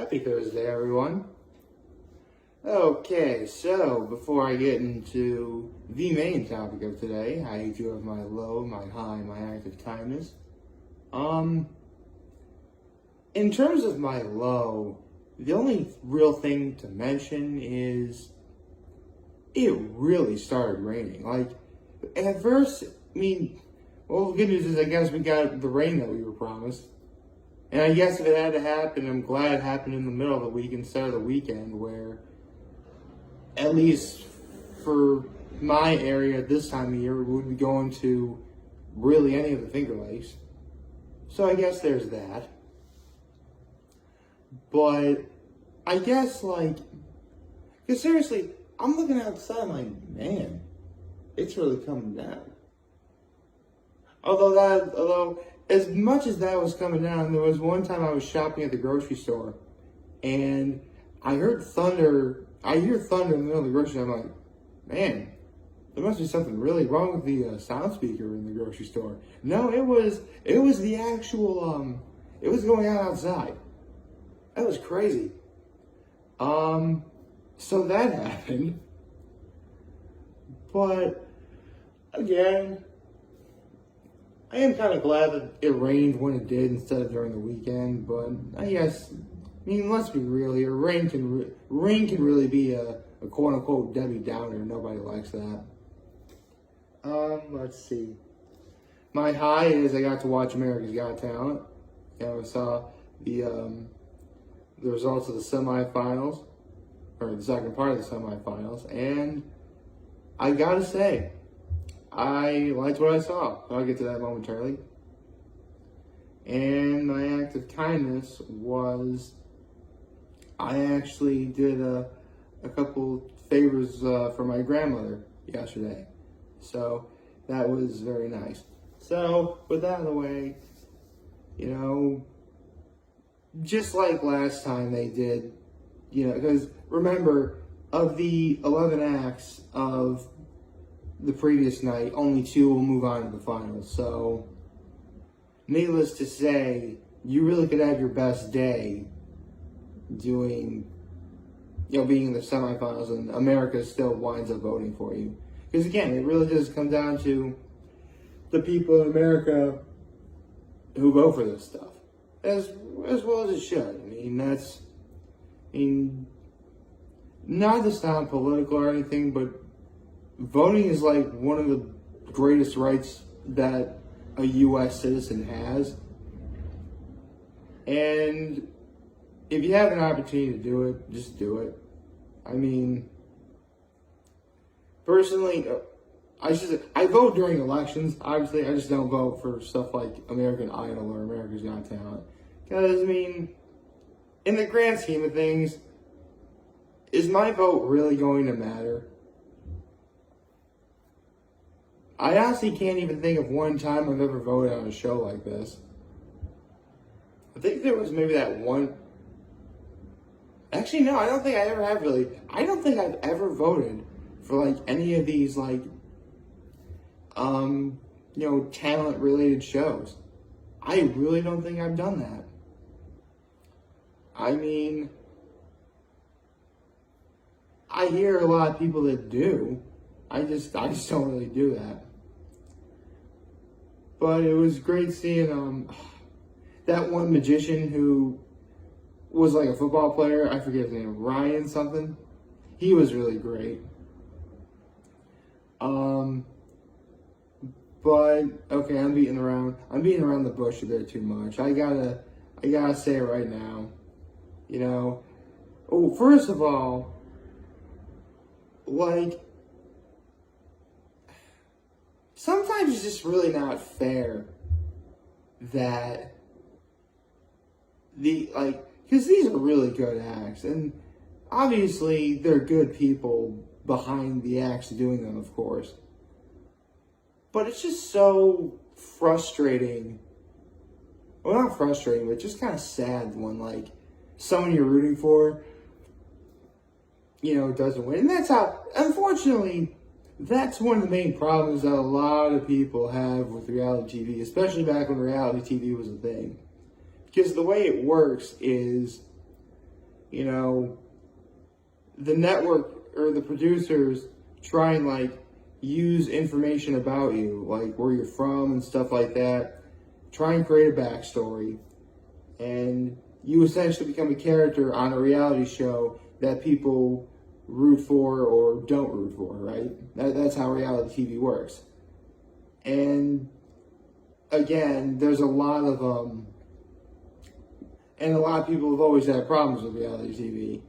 Happy Thursday, everyone. Okay, so before I get into the main topic of today, I do have my low, my high, my act of kindness. In terms of my low, the only real thing to mention is it really started raining. Like, at first, the good news is I guess we got the rain that we were promised. And I guess if it had to happen, I'm glad it happened in the middle of the week instead of the weekend, where, at least for my area this time of year, we would be going to really any of the Finger Lakes. So I guess there's that. But I guess, because seriously, I'm looking outside, I'm like, man, it's really coming down. Although, as much as that was coming down, there was one time I was shopping at the grocery store, and I heard thunder. I hear thunder in the middle of the grocery store. I'm like, man, there must be something really wrong with the sound speaker in the grocery store. No, it was the actual, it was going on outside. That was crazy. So that happened. But, again, I am kind of glad that it rained when it did instead of during the weekend, but I guess, let's be real here. Rain can really be a quote-unquote Debbie Downer. Nobody likes that. Let's see. My high is I got to watch America's Got Talent. I saw the results of the semifinals, or the second part of the semifinals, and I gotta say, I liked what I saw. I'll get to that momentarily. And my act of kindness was I actually did a couple favors for my grandmother yesterday. So that was very nice. So with that out of the way, just like last time they did, because remember, of the 11 acts of the previous night, only 2 will move on to the finals. So, needless to say, you really could have your best day doing, being in the semifinals, and America still winds up voting for you. Because again, it really does come down to the people in America who vote for this stuff, as well as it should. Not to sound political or anything, but voting is like one of the greatest rights that a U.S. citizen has. And if you have an opportunity to do it, just do it. Personally, I vote during elections. Obviously, I just don't vote for stuff like American Idol or America's Got Talent. Because, in the grand scheme of things, is my vote really going to matter? I honestly can't even think of one time I've ever voted on a show like this. I think there was maybe that one. Actually, no, I don't think I ever have really. I don't think I've ever voted for any of these talent related shows. I really don't think I've done that. I hear a lot of people that do. I just don't really do that. But it was great seeing that one magician who was like a football player. I forget his name, Ryan something. He was really great. But okay, I'm beating around the bush a bit too much. I gotta say it right now. First of all, sometimes it's just really not fair that because these are really good acts, and obviously they're good people behind the acts doing them, of course. But it's just so frustrating. Well, not frustrating, but just kind of sad when someone you're rooting for, doesn't win. And that's how, unfortunately, that's one of the main problems that a lot of people have with reality TV, especially back when reality TV was a thing. Because the way it works is you know, the network or the producers try and like use information about you, like where you're from and stuff like that, try and create a backstory, and you essentially become a character on a reality show that people root for or don't root for, right? That's how reality TV works. And again, there's a lot of and a lot of people have always had problems with reality TV.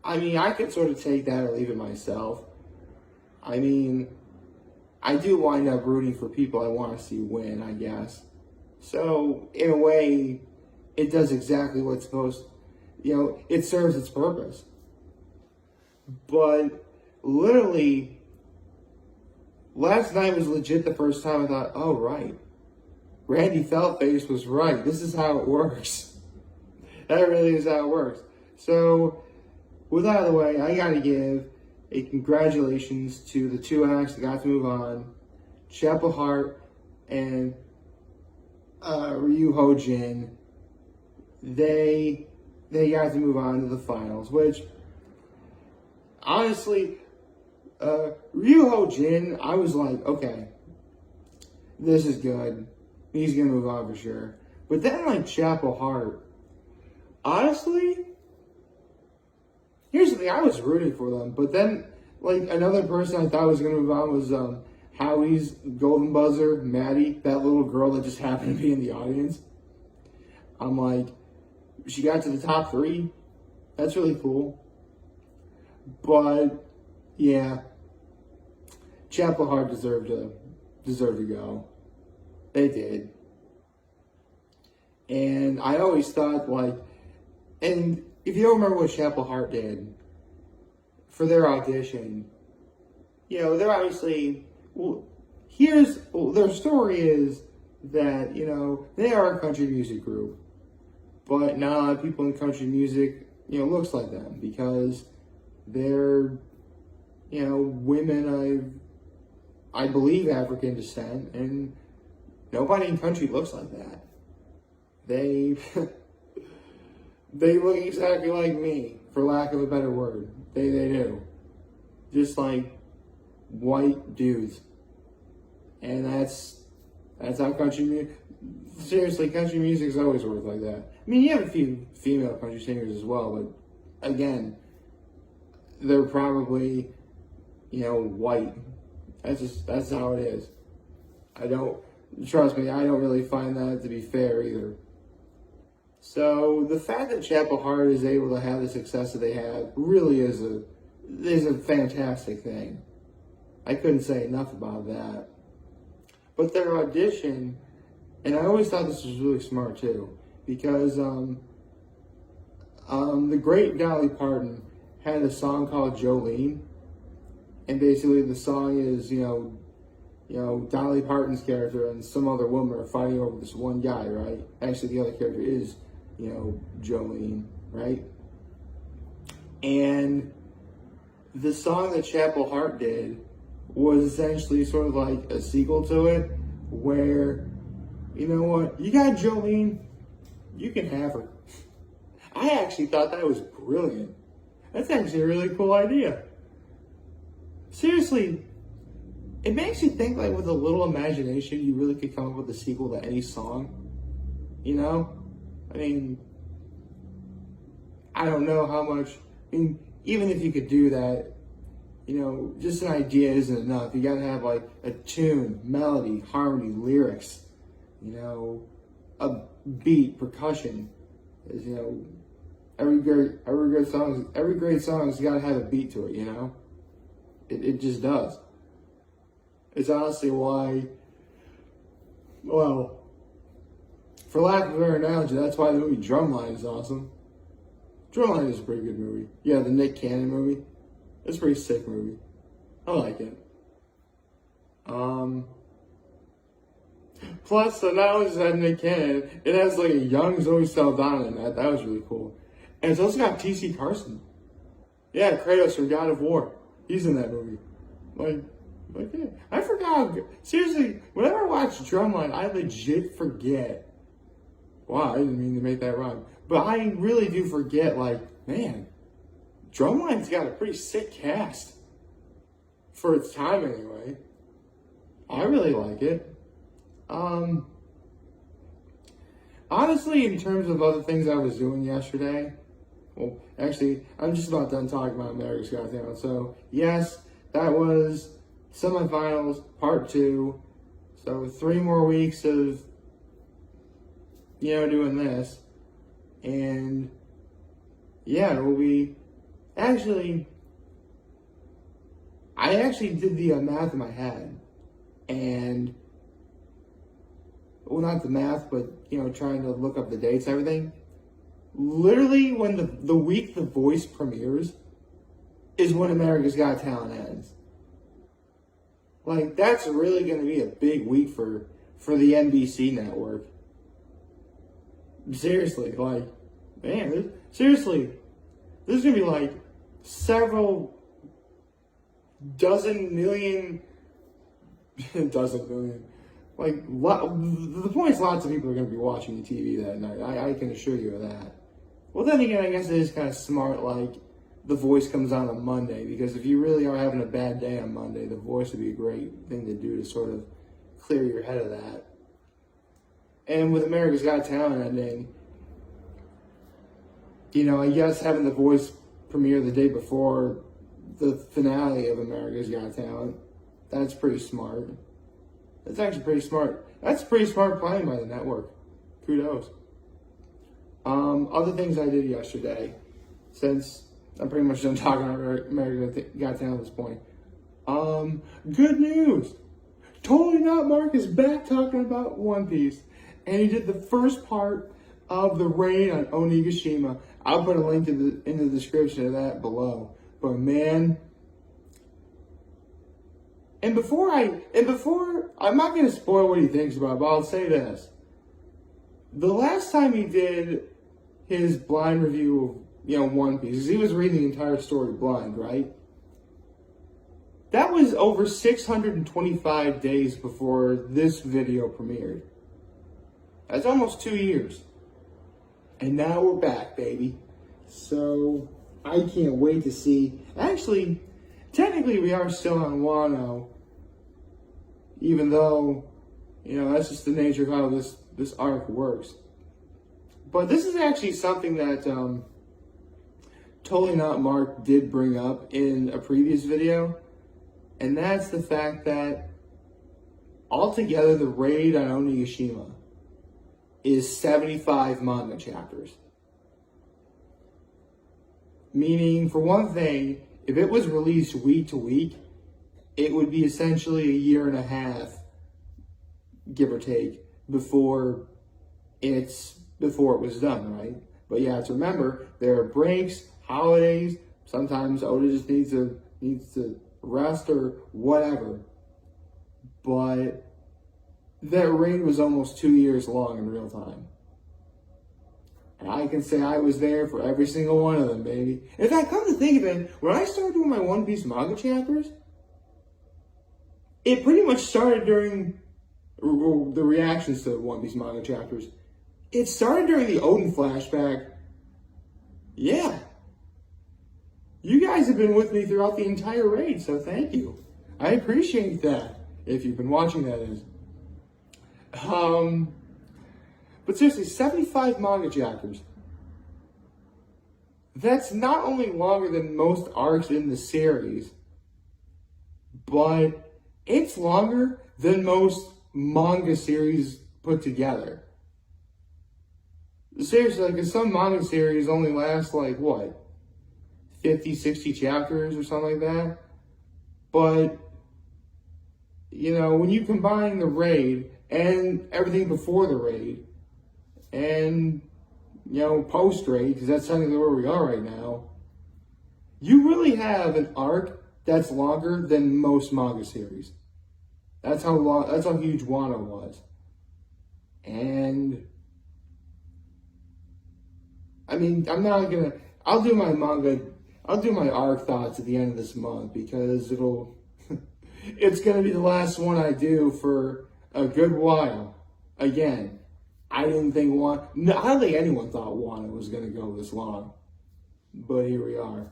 I mean, I could sort of take that or leave it myself. I mean, I do wind up rooting for people I want to see win, I guess. So, in a way, it does exactly what's supposed to, it serves its purpose. But literally, last night was legit the first time I thought, oh, right. Randy Feltface was right. This is how it works. That really is how it works. So, with that out of the way, I got to give a congratulations to the two acts that got to move on, Chapel Hart and Ryu Ho Jin. They got to move on to the finals, which honestly, Ryu Ho Jin, I was like, okay, this is good. He's gonna move on for sure. But then like Chapel Hart, honestly, here's the thing, I was rooting for them, but then like another person I thought was gonna move on was Howie's golden buzzer, Maddie, that little girl that just happened to be in the audience. I'm like, she got to the top 3. That's really cool. But yeah, Chapel Hart deserved to go. They did. And I always thought like, and if you don't remember what Chapel Hart did for their audition, they're obviously, their story is that, they are a country music group, but not a lot of people in country music, looks like them because they're, women I believe African descent, and nobody in country looks like that. They look exactly like me, for lack of a better word. They do. Just like white dudes. And that's how country music, seriously, country music's always worked like that. I mean, you have a few female country singers as well, but again, they're probably, white. That's how it is. Trust me, I don't really find that to be fair either. So the fact that Chapel Hart is able to have the success that they have really is a fantastic thing. I couldn't say enough about that. But their audition, and I always thought this was really smart too, because the great Dolly Parton had a song called Jolene, and basically the song is, Dolly Parton's character and some other woman are fighting over this one guy, right? Actually, the other character is, Jolene, right? And the song that Chapel Hart did was essentially sort of like a sequel to it, where, you know what, you got Jolene, you can have her. I actually thought that was brilliant. That's actually a really cool idea. Seriously, it makes you think like with a little imagination, you really could come up with a sequel to any song. I mean, I don't know how much, even if you could do that, just an idea isn't enough. You gotta have like a tune, melody, harmony, lyrics, a beat, percussion. Every great song's gotta have a beat to it, It just does. It's honestly why, well, for lack of a better analogy, that's why the movie Drumline is awesome. Drumline is a pretty good movie. Yeah, the Nick Cannon movie. It's a pretty sick movie. I like it. Plus, not only does it have Nick Cannon, it has like a young Zoe Saldana in that. That was really cool. And it's also got T.C. Carson. Yeah, Kratos from God of War. He's in that movie. Yeah. I forgot. Seriously, whenever I watch Drumline, I legit forget. Wow, I didn't mean to make that rhyme. But I really do forget, like, man, Drumline's got a pretty sick cast. For its time, anyway. I really like it. Honestly, in terms of other things I was doing yesterday, well, actually, I'm just about done talking about America's Got Talent. So, yes, that was Semifinals, Part 2. So, 3 more weeks of, doing this. And, yeah, it will be, actually, I actually did the math in my head. And, well, not the math, but, trying to look up the dates and everything. Literally, when the week The Voice premieres is when America's Got Talent ends. Like, that's really going to be a big week for the NBC network. Seriously, like, man, seriously, there's going to be like several dozen million, like, the point is lots of people are going to be watching the TV that night. I can assure you of that. Well, then again, I guess it is kind of smart, like, The Voice comes on Monday, because if you really are having a bad day on Monday, The Voice would be a great thing to do to sort of clear your head of that. And with America's Got Talent ending, I guess having The Voice premiere the day before the finale of America's Got Talent, that's pretty smart. That's actually pretty smart. That's pretty smart planning by the network. Kudos. Other things I did yesterday, since I'm pretty much done talking about America Got Talent at this point. Good news. Totally Not Mark is back talking about One Piece. And he did the first part of the raid on Onigashima. I'll put a link in the description of that below. But man, I'm not going to spoil what he thinks about it, but I'll say this. The last time he did his blind review of, One Piece, because he was reading the entire story blind, right? That was over 625 days before this video premiered. That's almost 2 years. And now we're back, baby. So, I can't wait to see. Actually, technically we are still on Wano. Even though, that's just the nature of how this arc works. But this is actually something that Totally Not Mark did bring up in a previous video. And that's the fact that altogether the raid on Onigashima is 75 manga chapters. Meaning, for one thing, if it was released week to week, it would be essentially a year and a half, give or take, before it was done, right? But you have to remember, there are breaks, holidays, sometimes Oda just needs to rest or whatever. But that raid was almost 2 years long in real time. And I can say I was there for every single one of them, baby. In fact, come to think of it, when I started doing my One Piece manga chapters, it pretty much started during the reactions to One Piece manga chapters. It started during the Odin flashback. Yeah. You guys have been with me throughout the entire raid, so thank you. I appreciate that, if you've been watching, that is. But seriously, 75 manga chapters. That's not only longer than most arcs in the series, but it's longer than most manga series put together. Seriously, like, some manga series only last, 50, 60 chapters or something like that. But, when you combine the raid and everything before the raid, and, post-raid, because that's technically where we are right now, you really have an arc that's longer than most manga series. That's how huge Wano was. And, I mean, I'll do my arc thoughts at the end of this month, because it's gonna be the last one I do for a good while. Again, I didn't think no, I don't think anyone thought Wano was going to go this long. But here we are.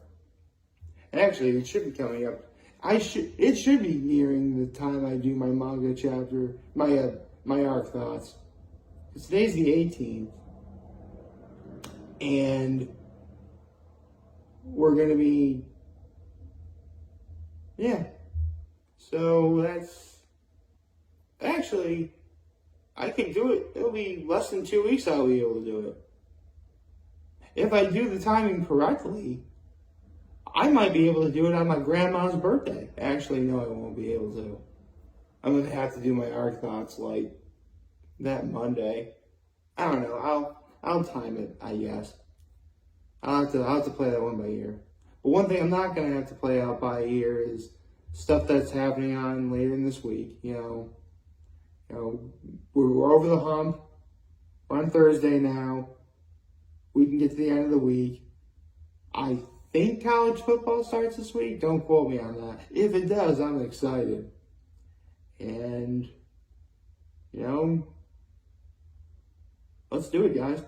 And actually, it should be coming up. It should be nearing the time I do my manga chapter, my arc thoughts. Today's the 18th. And we're going to be, yeah. So that's, actually, I can do it. It'll be less than 2 weeks I'll be able to do it. If I do the timing correctly, I might be able to do it on my grandma's birthday. Actually, no, I won't be able to. I'm going to have to do my arc thoughts like that Monday. I don't know. I'll time it, I guess. I'll have to play that one by ear. But one thing I'm not going to have to play out by ear is stuff that's happening on later in this week. You know, we're over the hump. We're on Thursday now. We can get to the end of the week. I think college football starts this week. Don't quote me on that. If it does, I'm excited. And, let's do it, guys.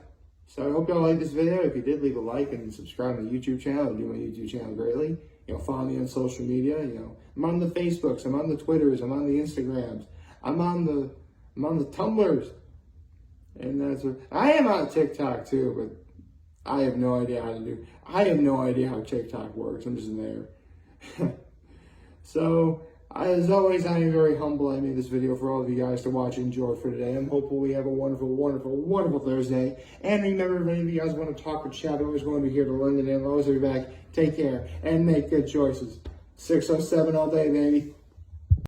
So I hope y'all like this video. If you did, leave a like and subscribe to my YouTube channel. It'll do my YouTube channel greatly. Follow me on social media. I'm on the Facebooks. I'm on the Twitters. I'm on the Instagrams. I'm on the Tumblrs. And that's what I am on TikTok too, but I have no idea how to do. I have no idea how TikTok works. I'm just there. So, as always, I am very humble. I made this video for all of you guys to watch and enjoy for today. I'm hopeful we have a wonderful, wonderful, wonderful Thursday. And remember, if any of you guys want to talk or chat, always going to be here to learn the name. Always be back. Take care and make good choices. 607 all day, baby.